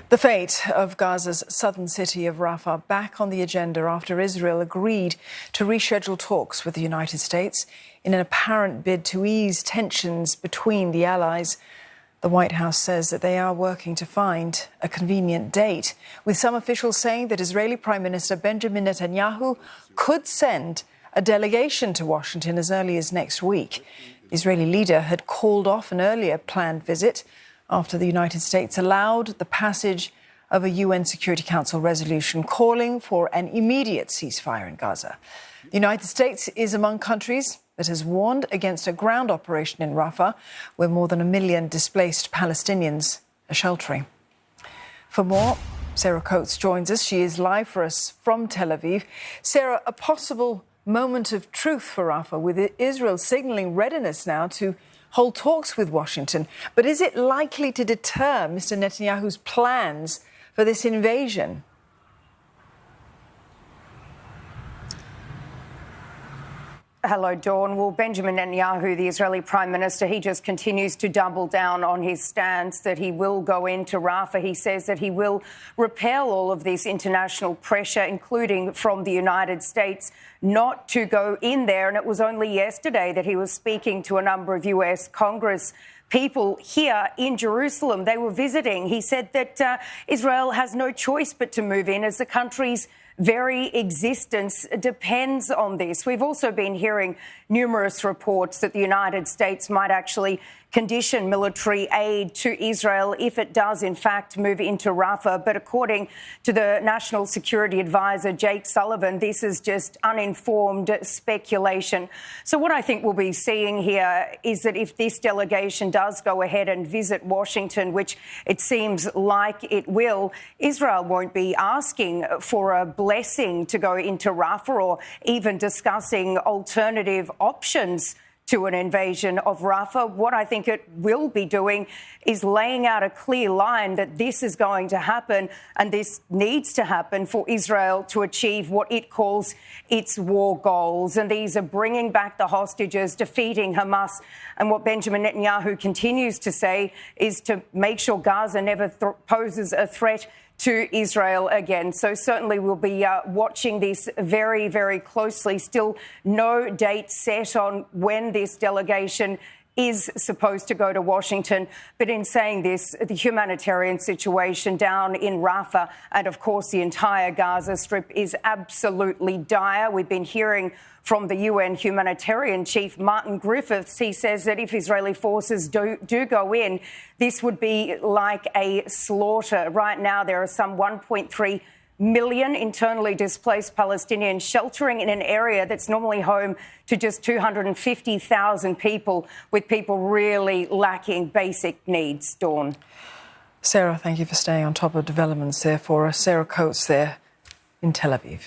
The fate of Gaza's southern city of Rafah back on the agenda after Israel agreed to reschedule talks with the United States in an apparent bid to ease tensions between the allies. The White House says that they are working to find a convenient date, with some officials saying that Israeli Prime Minister Benjamin Netanyahu could send a delegation to Washington as early as next week. The Israeli leader had called off an earlier planned visit after the United States allowed the passage of a UN Security Council resolution calling for an immediate ceasefire in Gaza. The United States is among countries that has warned against a ground operation in Rafah, where more than 1 million displaced Palestinians are sheltering. For more, Sarah Coates joins us. She is live for us from Tel Aviv. Sarah, a possible moment of truth for Rafah, with Israel signalling readiness now to hold talks with Washington. But is it likely to deter Mr. Netanyahu's plans for this invasion? Hello, Dawn. Well, Benjamin Netanyahu, the Israeli Prime Minister, he just continues to double down on his stance that he will go into Rafah. He says that he will repel all of this international pressure, including from the United States, not to go in there. And it was only yesterday that he was speaking to a number of US Congress people here in Jerusalem. They were visiting. He said that Israel has no choice but to move in as the country's very existence depends on this. We've also been hearing numerous reports that the United States might actually condition military aid to Israel if it does, in fact, move into Rafah. But according to the National Security Advisor, Jake Sullivan, this is just uninformed speculation. So what I think we'll be seeing here is that if this delegation does go ahead and visit Washington, which it seems like it will, Israel won't be asking for a blessing to go into Rafah or even discussing alternative options to an invasion of Rafah. What I think it will be doing is laying out a clear line that this is going to happen and this needs to happen for Israel to achieve what it calls its war goals. And these are bringing back the hostages, defeating Hamas. And what Benjamin Netanyahu continues to say is to make sure Gaza never poses a threat to Israel again. So certainly we'll be watching this very, very closely. Still no date set on when this delegation is supposed to go to Washington. But in saying this, the humanitarian situation down in Rafah and, of course, the entire Gaza Strip is absolutely dire. We've been hearing from the UN humanitarian chief, Martin Griffiths. He says that if Israeli forces do go in, this would be like a slaughter. Right now, there are some 1.3 million internally displaced Palestinians sheltering in an area that's normally home to just 250,000 people, with people really lacking basic needs. Dawn. Sarah, thank you for staying on top of developments there for us. Sarah Coates there in Tel Aviv.